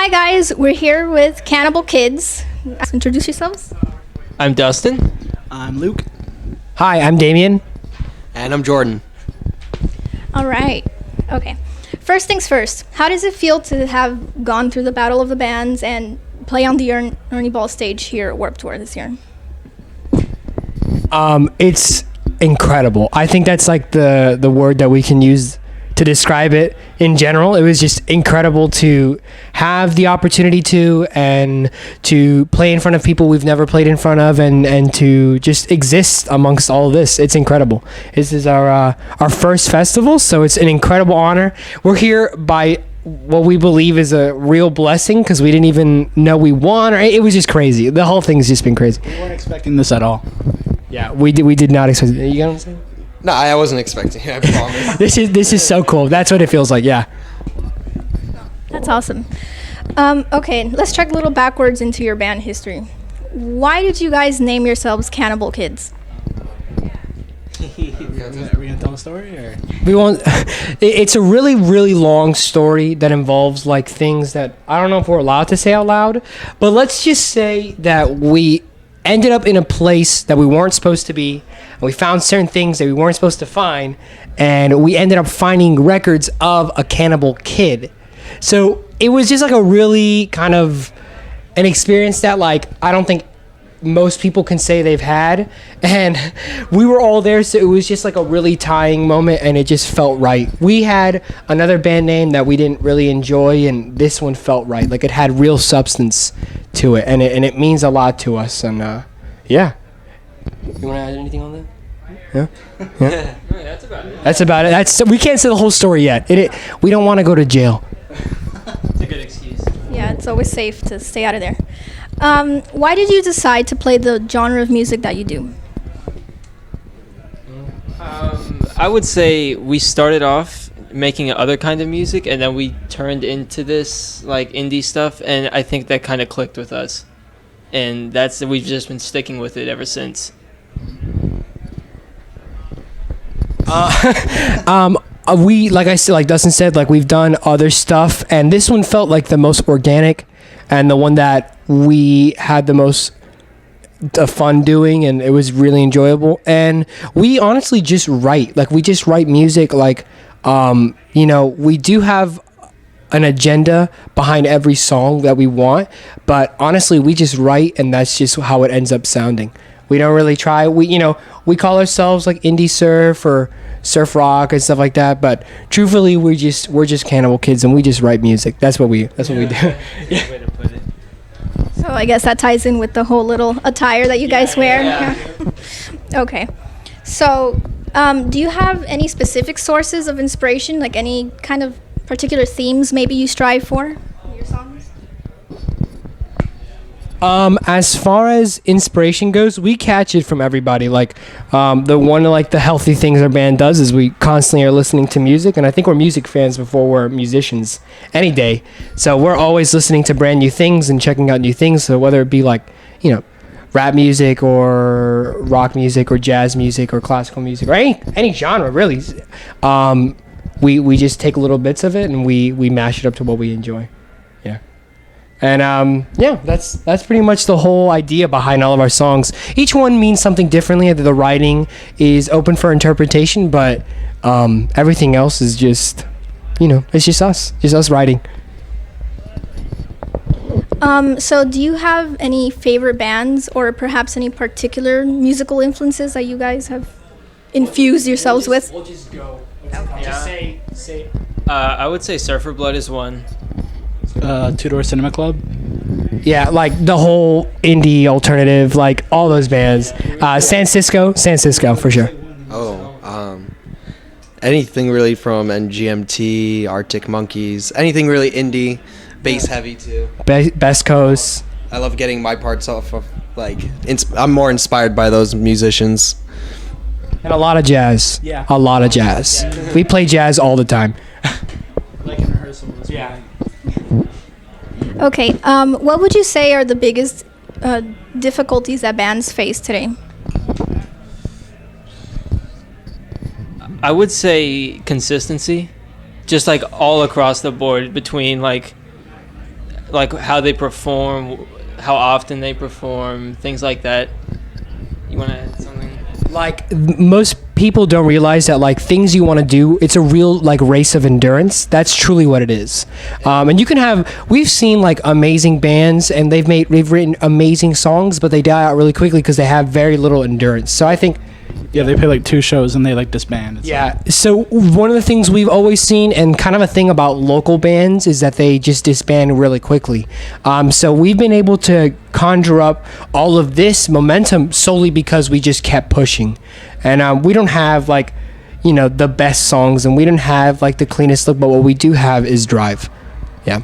Hi guys, we're here with Cannibal Kids. Introduce yourselves. I'm Dustin. I'm Luke. Hi, I'm Damien. And I'm Jordan. All right. Okay. First things first. How does it feel to have gone through the Battle of the Bands and play on the Ernie Ball stage here at Warped Tour this year? It's incredible. I think that's like the word that we can use to describe it in general. It was just incredible to have the opportunity and to play in front of people we've never played in front of and to just exist amongst all of this. It's incredible. This is our first festival, so it's an incredible honor. We're here by what we believe is a real blessing because we didn't even know we won. It was just crazy. The whole thing's just been crazy. We weren't expecting this at all. Yeah, we did not expect it. You got what I'm saying? No, I wasn't expecting it, I promise. This is so cool. That's what it feels like, yeah. That's awesome. Okay, let's check a little backwards into your band history. Why did you guys name yourselves Cannibal Kids? Are we gonna tell a story or? We won't. It's a really, really long story that involves like things that I don't know if we're allowed to say out loud, but let's just say that we ended up in a place that we weren't supposed to be, and we found certain things that we weren't supposed to find, and we ended up finding records of a cannibal kid. So it was just like a really kind of an experience that like I don't think most people can say they've had, and we were all there, so it was just like a really tying moment, and it just felt right. We had another band name that we didn't really enjoy, and this one felt right. Like it had real substance to it, and it means a lot to us. And yeah, you want to add anything on that? Yeah. Yeah, that's about it. That's about it. We can't say the whole story yet. We don't want to go to jail. It's a good excuse. Yeah, it's always safe to stay out of there. Why did you decide to play the genre of music that you do? I would say we started off making other kind of music, and then we turned into this like indie stuff, and I think that kind of clicked with us, and we've just been sticking with it ever since. We like I said, like Dustin said, like we've done other stuff, and this one felt like the most organic and the one that we had the most fun doing, and it was really enjoyable. And we honestly just write, like we just write music, like we do have an agenda behind every song that we want, but honestly we just write, and that's just how it ends up sounding. We don't really try. We call ourselves like indie surf or surf rock and stuff like that, but truthfully we're just Cannibal Kids, and we just write music. That's what we do. That's a good way to put it. So I guess that ties in with the whole little attire that you guys wear. Yeah. Okay. So do you have any specific sources of inspiration, like any kind of particular themes maybe you strive for in your songs? As far as inspiration goes, we catch it from everybody. Like, the healthy things our band does is we constantly are listening to music, and I think we're music fans before we're musicians any day. So we're always listening to brand new things and checking out new things. So whether it be like, rap music or rock music or jazz music or classical music or any genre really, we just take little bits of it and we mash it up to what we enjoy. Yeah. And that's pretty much the whole idea behind all of our songs. Each one means something differently. The writing is open for interpretation, but everything else is just, it's just us writing. So do you have any favorite bands or perhaps any particular musical influences that you guys have infused yourselves with? We'll just go. Okay. Just say. I would say Surfer Blood is one. Two Door Cinema Club. Yeah, like the whole indie alternative, like all those bands. San Cisco for sure. Anything really from NGMT, Arctic Monkeys, anything really indie, bass heavy too. Best Coast. I love getting my parts off of I'm more inspired by those musicians. And a lot of jazz. Yeah. A lot of jazz. We play jazz all the time. Like in rehearsal. Yeah. Okay. What would you say are the biggest difficulties that bands face today? I would say consistency, just like all across the board between like like how they perform, how often they perform, things like that. You want to add something? Like most people don't realize that like things you want to do, it's a real like race of endurance. That's truly what it is. And you can we've seen like amazing bands and they've written amazing songs, but they die out really quickly because they have very little endurance. So I think Yeah, they play like 2 shows and they like disband. yeah. So one of the things we've always seen, and kind of a thing about local bands, is that they just disband really quickly. So we've been able to conjure up all of this momentum solely because we just kept pushing, and we don't have like, the best songs, and we don't have like the cleanest look, but what we do have is drive. Yeah.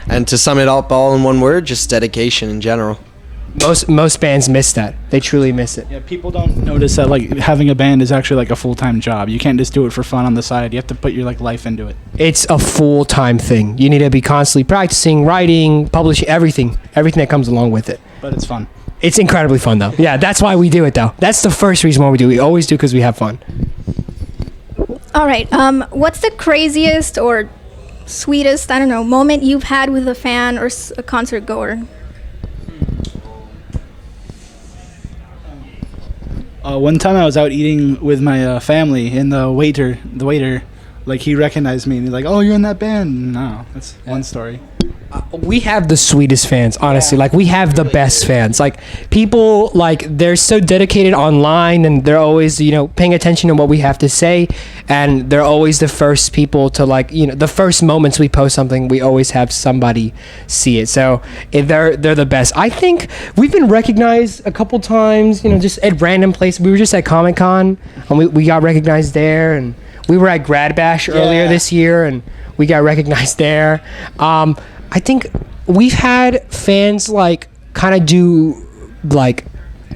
And to sum it up all in one word, just dedication in general. Most bands miss that. They truly miss it. Yeah, people don't notice that like having a band is actually like a full-time job. You can't just do it for fun on the side. You have to put your like life into it. It's a full-time thing. You need to be constantly practicing, writing, publishing, everything that comes along with it. But it's fun. It's incredibly fun, though. Yeah, that's why we do it, though. That's the first reason why we do it. We always do because we have fun. All right. What's the craziest or sweetest, I don't know, moment you've had with a fan or a concert goer? One time I was out eating with my family, and the waiter, like he recognized me, and he's like, "Oh, you're in that band." No, that's one story. We have the sweetest fans, honestly. Like, we have the best fans. Like, people, like, they're so dedicated online, and they're always, paying attention to what we have to say, and they're always the first people to, like, the first moments we post something, we always have somebody see it. So they're the best. I think we've been recognized a couple times, just at random places. We were just at Comic-Con, and we got recognized there, and we were at Grad Bash earlier this year, and we got recognized there. I think we've had fans like kind of do like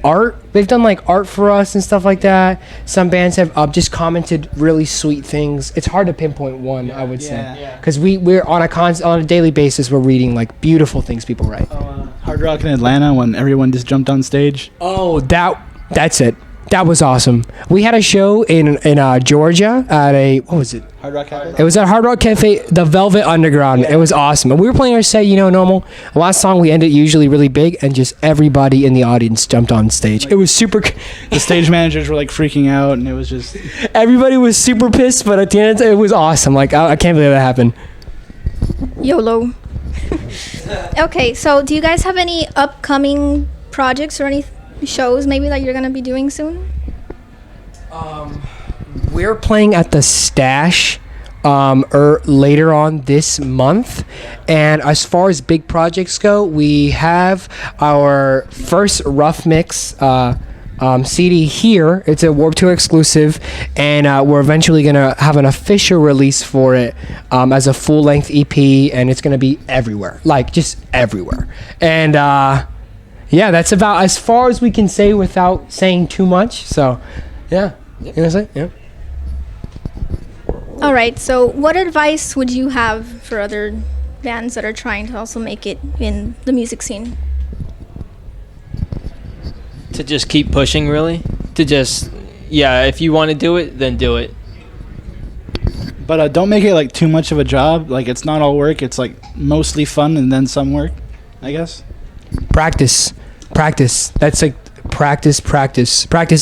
art. They've done like art for us and stuff like that. Some bands have just commented really sweet things. It's hard to pinpoint one, I would say, because we're on a daily basis. We're reading like beautiful things people write. Hard Rock in Atlanta when everyone just jumped on stage. Oh, that's it. That was awesome. We had a show in Georgia at what was it? Hard Rock Cafe? It was at Hard Rock Cafe, the Velvet Underground. It was awesome. And we were playing our set, normal. The last song we ended usually really big, and just everybody in the audience jumped on stage. It was super. The stage managers were like freaking out, and it was just. Everybody was super pissed, but at the end, it was awesome. Like, I can't believe that happened. YOLO. Okay, so do you guys have any upcoming projects or any shows maybe that you're going to be doing soon? We're playing at the Stash later on this month, and as far as big projects go, we have our first Rough Mix CD here. It's a Warped Tour exclusive, and we're eventually gonna have an official release for it as a full-length EP, and it's gonna be everywhere, like just everywhere. And yeah, that's about as far as we can say without saying too much. So, yeah. You know what I'm saying? Yeah. All right, so what advice would you have for other bands that are trying to also make it in the music scene? To just keep pushing, really. To just, if you want to do it, then do it. But don't make it like too much of a job. Like, it's not all work. It's like mostly fun and then some work, I guess. Practice. That's like practice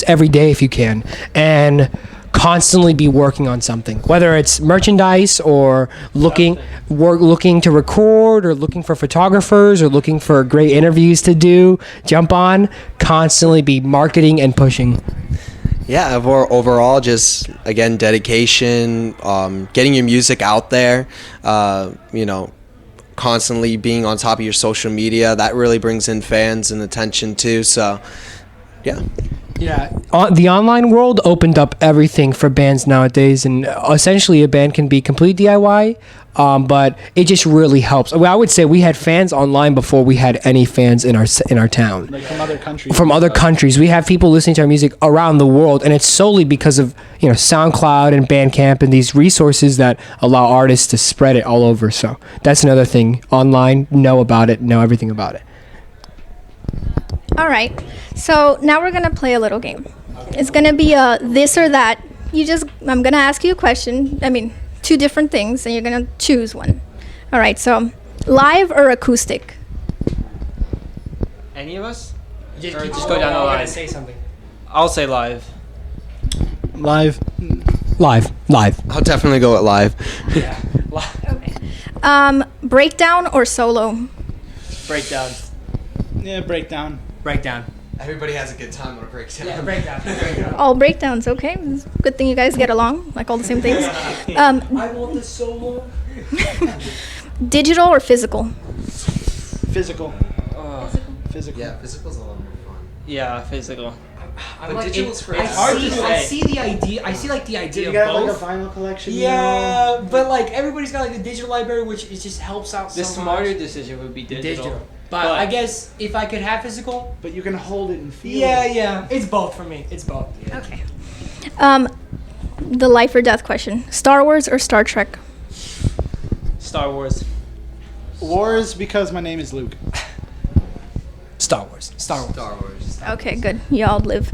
every day if you can, and constantly be working on something, whether it's merchandise or looking to record, or looking for photographers, or looking for great interviews to do. Jump on, constantly be marketing and pushing. Yeah, overall, just again, dedication, getting your music out there, constantly being on top of your social media. That really brings in fans and attention too. So, yeah. The online world opened up everything for bands nowadays, and essentially a band can be complete DIY, but it just really helps. I would say we had fans online before we had any fans in our town. Like from other countries. From other countries. We have people listening to our music around the world, and it's solely because of SoundCloud and Bandcamp and these resources that allow artists to spread it all over. So that's another thing. Online, know about it, know everything about it. All right, so now we're gonna play a little game. It's gonna be a this or that. I'm gonna ask you a question. I mean, 2 different things, and you're gonna choose one. All right, so Live or acoustic? Any of us? Just, Or keep just going. go down the I'm gonna line. say something. I'll say live. Live. Live. I'll definitely go with live. Yeah. Live. Okay. Breakdown or solo? Breakdown. Yeah, breakdown. Breakdown. Everybody has a good time when it breaks down. Yeah, breakdown. All breakdowns, okay. Good thing you guys get along, like all the same things. I want the solo. Digital or physical? Physical. Oh, Physical. Yeah, physical's a lot more fun. yeah, physical. I'm But like, digital's it- great. I It's hard see, to I say. see the idea. I see like the idea You of got like both. a vinyl collection. Yeah, but like everybody's got like a digital library, which it just helps out so The smarter much. decision would be digital. Digital. But I guess if I could have physical, But you can hold it and feel yeah, it. yeah, it's both for me. It's both. Okay. The life or death question. Star Wars or Star Trek? Star Wars. Wars because my name is Luke. Star Wars. Star Wars. Star Wars. Okay, good. Y'all live.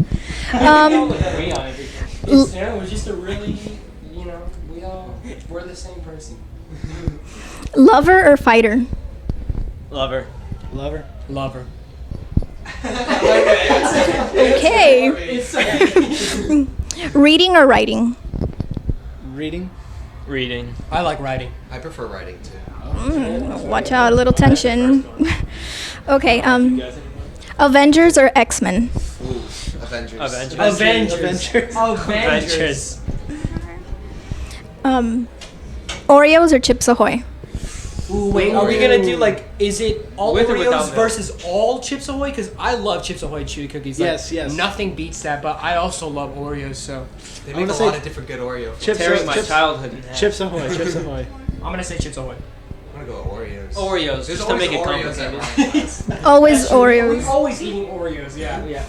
Agree on everything. It's, it was just a really, we're the same person. Lover or fighter? Lover. Lover. Lover. Okay. Reading or writing? Reading. Reading. I like writing. I prefer writing too. Watch out, a little tension. Okay, Avengers or X-Men? Avengers. Avengers. Avengers. Oreos or Chips Ahoy? Ooh, wait, are we gonna do like, is it all With or without Oreos milk? versus all Chips Ahoy? Because I love Chips Ahoy chewy cookies. Like, Yes, yes. Nothing beats that, but I also love Oreos, so They I'm make a gonna say lot of different good Oreo. Chips. Tearing my Chips. childhood in half. Chips Ahoy. Chips Ahoy. I'm gonna say Chips Ahoy. I'm gonna go with Oreos. Oreos, There's just to always make it Oreos at complicated. Ryan's. Always We're Oreos. always eating Oreos, yeah. Yeah.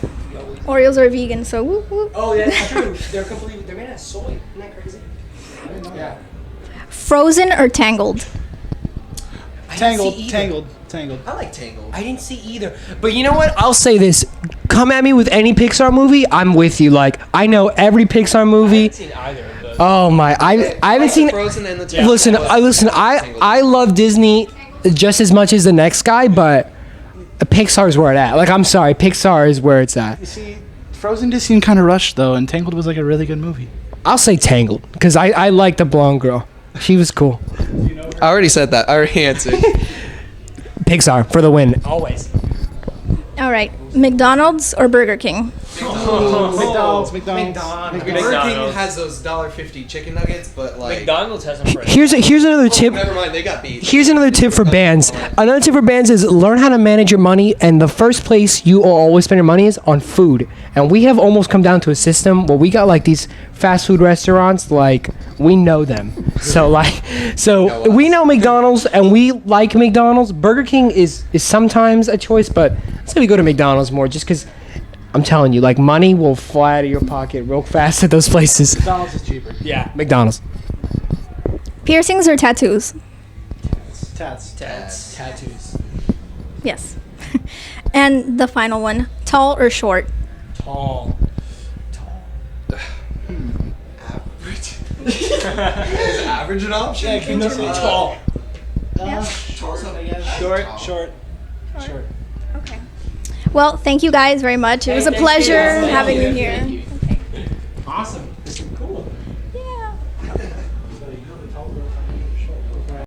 Oreos are vegan, so whoop whoop. Oh, yeah, that's true. They're made out of soy. Isn't that crazy? Yeah. Frozen or Tangled? I didn't see Tangled. either. Tangled. Tangled. I like Tangled. I didn't see either. But you know what? I'll say this. Come at me with any Pixar movie, I'm with you. Like, I know every Pixar I movie. haven't seen either of those. Oh my, I haven't seen. Frozen and the Tangled. Listen, I love Disney just as much as the next guy, but Pixar's where it's at. Like, I'm sorry, Pixar is where it's at. You see, Frozen just seemed kind of rushed though, and Tangled was like a really good movie. I'll say Tangled because I like the blonde girl. She was cool. I already said that. I already answered. Pixar for the win. Always. All right, McDonald's or Burger King? McDonald's. Burger King McDonald's. has those $1.50 chicken nuggets, but like. McDonald's has them fresh. Here's another tip. Never mind, they got beat. Here's another tip for bands. Another tip for bands is learn how to manage your money, and the first place you will always spend your money is on food. And we have almost come down to a system where we got like these fast food restaurants, like we know them. So we know McDonald's and we like McDonald's. Burger King is sometimes a choice, but let's say we go to McDonald's more just because I'm telling you, like money will fly out of your pocket real fast at those places. McDonald's is cheaper. Yeah, McDonald's. Piercings or tattoos? Tats. Tattoos. Yes. And the final one, tall or short? Tall. Average. Is average an option? Yeah, can you say Tall. Short. Okay. Well, thank you guys very much. It was a Thank you. pleasure Thank having you. you here. Thank you.